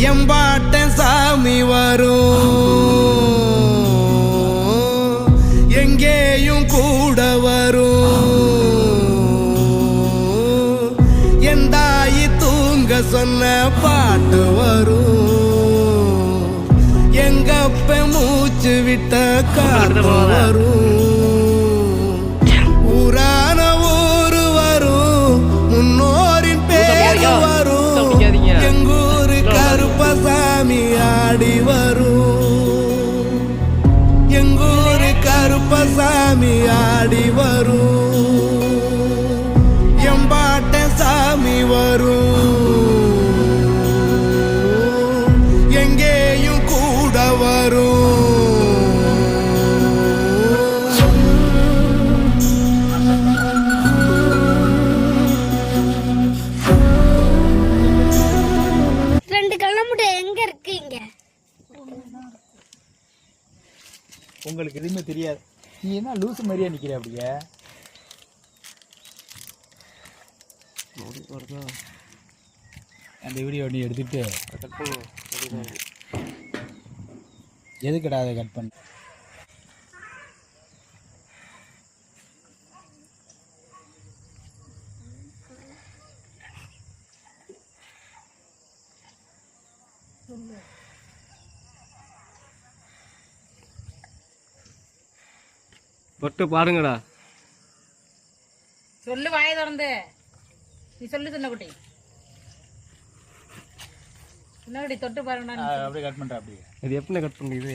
எம்பாட்ட சாமி வரும், எங்கேயும் கூட வரும், எந்தாயி தூங்க சொன்ன பாட்டு வரும், எங்கப்ப மூச்சு விட்ட காத்து வரும், ஊரான ஊரு வரும், முன்னோரின் பேரு வரும், எங்கூரு கருப்பசாமி ஆடி வரும், எங்கூரு கருப்பசாமி ஆடி வரும், எம்பாட்ட சாமி வரும், எங்கேயும் கூட வரும். உங்களுக்கு எதுவுமே தெரியாது. நீ என்ன லூசு மாதிரியா நிக்கிற? அப்படியே அந்த வீடியோ நீ எடுத்துட்டு எதுக்கடா அதை கட் பண்ண? தொட்டு பாருங்கடா. சொல்லு, வாயை திறந்து நீ சொல்லு. சின்னக்குட்டி தொட்டு பாருங்கடா. அப்படியே கட் பண்ற. அப்படியே இது எப்படி கட் பண்ணுறது?